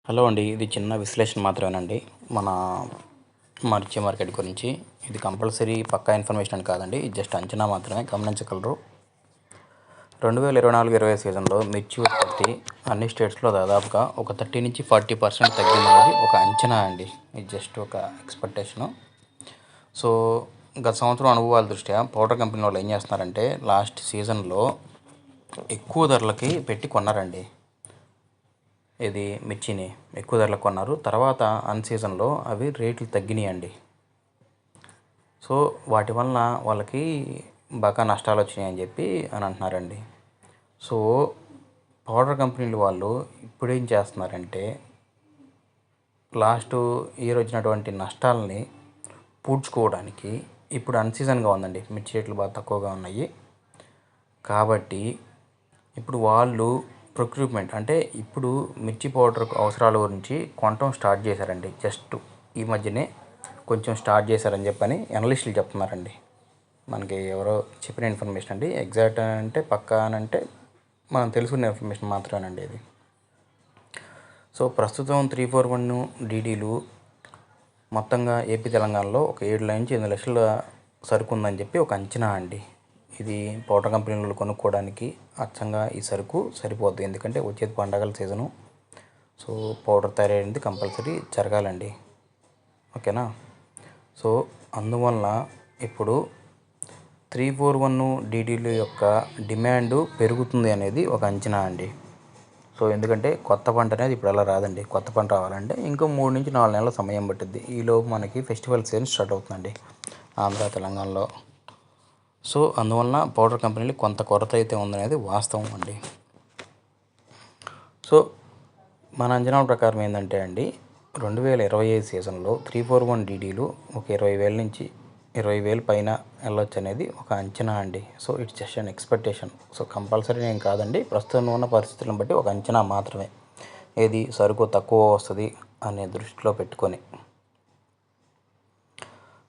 Hello అండి. ఇది చిన్న విశ్లేషణ మాత్రమేనండి. మన మిర్చి మార్కెట్ గురించి. ఇది కంపల్సరీ పక్కా ఇన్ఫర్మేషన్ అని కాదండి. ఇది జస్ట్ అంచనా మాత్రమే, గమనించగలరు. 2024-25 సీజన్లో మిర్చి ఉత్పత్తి అన్ని స్టేట్స్లో దాదాపుగా ఒక 30-40% తగ్గిందనేది ఒక అంచనా అండి. ఇది జస్ట్ ఒక ఎక్స్పెక్టేషను. సో గత సంవత్సరం అనుభవాల దృష్ట్యా పౌడర్ కంపెనీ వాళ్ళు ఏం చేస్తున్నారంటే లాస్ట్ సీజన్లో ఎక్కువ ధరలకి పెట్టి కొన్నారండి. ఇది మిర్చిని ఎక్కువ ధరలకు కొన్నారు. తర్వాత అన్ సీజన్లో అవి రేట్లు తగ్గినాయండి. సో వాటి వలన వాళ్ళకి బాగా నష్టాలు వచ్చినాయని చెప్పి అని అంటున్నారండి. సో పౌడర్ కంపెనీలు వాళ్ళు ఇప్పుడు ఏం చేస్తున్నారంటే లాస్ట్ ఇయర్ వచ్చినటువంటి నష్టాలని పూడ్చుకోవడానికి ఇప్పుడు అన్ సీజన్గా ఉందండి. మిర్చి రేట్లు బాగా తక్కువగా ఉన్నాయి కాబట్టి ఇప్పుడు వాళ్ళు ప్రొక్యూర్మెంట్ అంటే ఇప్పుడు మిర్చి పౌడర్ అవసరాల గురించి కొనటం స్టార్ట్ చేశారండి. జస్ట్ ఈ మధ్యనే కొంచెం స్టార్ట్ చేశారని చెప్పని అనలిస్టులు చెప్తున్నారండి. మనకి ఎవరో చెప్పిన ఇన్ఫర్మేషన్ అండి. ఎగ్జాక్ట్ అంటే పక్కా అని అంటే మనం తెలుసుకున్న ఇన్ఫర్మేషన్ మాత్రమేనండి ఇది. సో ప్రస్తుతం 341 డీడీలు మొత్తంగా ఏపీ తెలంగాణలో ఒక 7-8 లక్షల సరుకు ఉందని చెప్పి ఒక అంచనా అండి. ఇది పౌడర్ కంపెనీలు కొనుక్కోవడానికి అచ్చంగా ఈ సరుకు సరిపోద్ది. ఎందుకంటే వచ్చేది పండగల సీజను. సో పౌడర్ తయారైంది కంపల్సరీ జరగాలండి. ఓకేనా. సో అందువల్ల ఇప్పుడు 341 డీడీల యొక్క డిమాండ్ పెరుగుతుంది అనేది ఒక అంచనా అండి. సో ఎందుకంటే కొత్త పంట అనేది ఇప్పుడు అలా రాదండి. కొత్త పంట రావాలంటే ఇంకో 3-4 నెలల సమయం పట్టుద్ది. ఈలోపు మనకి ఫెస్టివల్ సీజన్ స్టార్ట్ అవుతుందండి ఆంధ్ర తెలంగాణలో. సో అందువలన పౌడర్ కంపెనీలు కొంత కొరత అయితే ఉందనేది వాస్తవం అండి. సో మన అంచనాల ప్రకారం ఏంటంటే అండి 2025 సీజన్లో 341 డీడీలు ఒక 20,000 నుంచి 20,000 పైన వెళ్ళొచ్చు అనేది ఒక అంచనా అండి. So it's just an expectation. So compulsory ఏం కాదండి. ప్రస్తుతం ఉన్న పరిస్థితులను బట్టి ఒక అంచనా మాత్రమే. ఏది సరుకు తక్కువ వస్తుంది అనే దృష్టిలో పెట్టుకొని.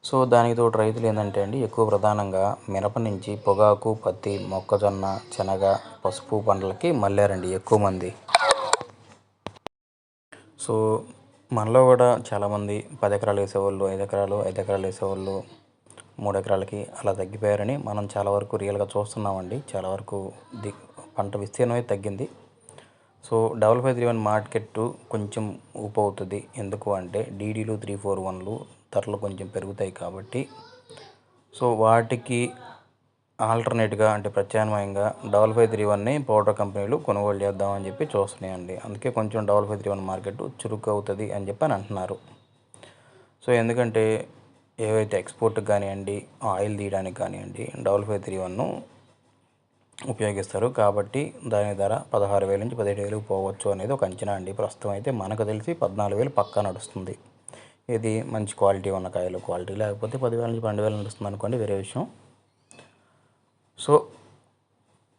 సో దానికి తోడు రైతులు ఏంటంటే అండి ఎక్కువ ప్రధానంగా మిరప నుంచి పొగాకు, పత్తి, మొక్కజొన్న, శనగ, పసుపు పంటలకి మళ్ళారండి ఎక్కువ మంది. సో మనలో కూడా చాలామంది 10 ఎకరాలు వేసేవాళ్ళు, 5 ఎకరాలు వేసేవాళ్ళు 3 ఎకరాలకి అలా తగ్గిపోయారని మనం చాలా వరకు రియల్గా చూస్తున్నామండి. చాలా వరకు పంట విస్తీర్ణమే తగ్గింది. సో 5531 మార్కెట్ కొంచెం ఊపు అవుతుంది. ఎందుకు అంటే డీడీలు 341లు ధరలు కొంచెం పెరుగుతాయి కాబట్టి. సో వాటికి ఆల్టర్నేట్గా అంటే ప్రత్యామ్నాయంగా 5531ని పౌడర్ కంపెనీలు కొనుగోలు చేద్దామని చెప్పి చూస్తున్నాయండి. అందుకే కొంచెం 5531 మార్కెట్ చురుకు అవుతుంది అని చెప్పి అని అంటున్నారు. సో ఎందుకంటే ఏవైతే ఎక్స్పోర్ట్కి కానివ్వండి, ఆయిల్ తీయడానికి కానివ్వండి 5531 ఉపయోగిస్తారు కాబట్టి దాని ధర 16,000 నుంచి 17,000 పోవచ్చు అనేది ఒక అంచనా అండి. ప్రస్తుతం అయితే మనకు తెలిసి 14,000 పక్కా నడుస్తుంది. ఇది మంచి క్వాలిటీ ఉన్న కాయలు. క్వాలిటీ లేకపోతే 10,000 నుంచి 12,000 నడుస్తుంది అనుకోండి, వేరే విషయం. సో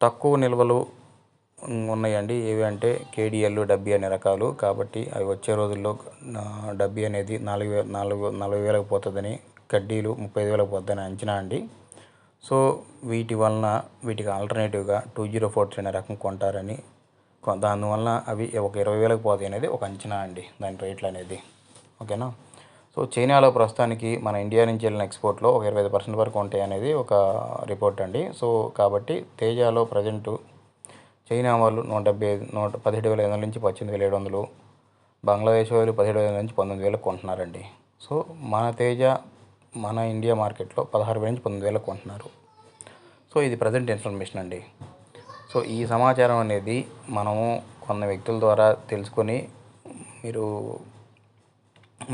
తక్కువ నిల్వలు ఉన్నాయండి. ఏవి అంటే కేడిఎల్, డబ్బీ అనే రకాలు. కాబట్టి అవి వచ్చే రోజుల్లో డబ్బీ అనేది 40,000 పోతుందని, కడ్డీలు 35,000 పోతుందని అంచనా అండి. సో వీటికి ఆల్టర్నేటివ్గా 2043 అనే రకం కొంటారని, దానివల్ల అవి ఒక 20,000 పోతాయి అనేది ఒక అంచనా అండి దాని రేట్లు అనేది. ఓకేనా. సో చైనాలో ప్రస్తుతానికి మన ఇండియా నుంచి వెళ్ళిన ఎక్స్పోర్ట్లో ఒక 25% వరకు ఉంటాయి అనేది ఒక రిపోర్ట్ అండి. సో కాబట్టి తేజాలో ప్రజెంటు చైనా వాళ్ళు 17,500 నుంచి 18,700, బంగ్లాదేశ్ వాళ్ళు 17,000 నుంచి 19,000 కొంటున్నారండి. సో మన ఇండియా మార్కెట్లో 16,000 నుంచి 19,000 కొంటున్నారు. సో ఇది ప్రజెంట్ ఇన్ఫర్మేషన్ అండి. సో ఈ సమాచారం అనేది మనము కొన్న వ్యక్తుల ద్వారా తెలుసుకొని మీరు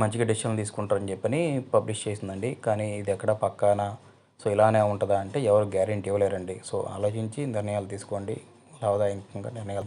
మంచిగా డెసిషన్ తీసుకుంటారని చెప్పని పబ్లిష్ చేసిందండి. కానీ ఇది ఎక్కడ పక్కానా సో ఇలానే ఉంటుందా అంటే ఎవరు గ్యారెంటీ ఇవ్వలేరండి. సో ఆలోచించి నిర్ణయాలు తీసుకోండి. లాభదాయకంగా నిర్ణయాలు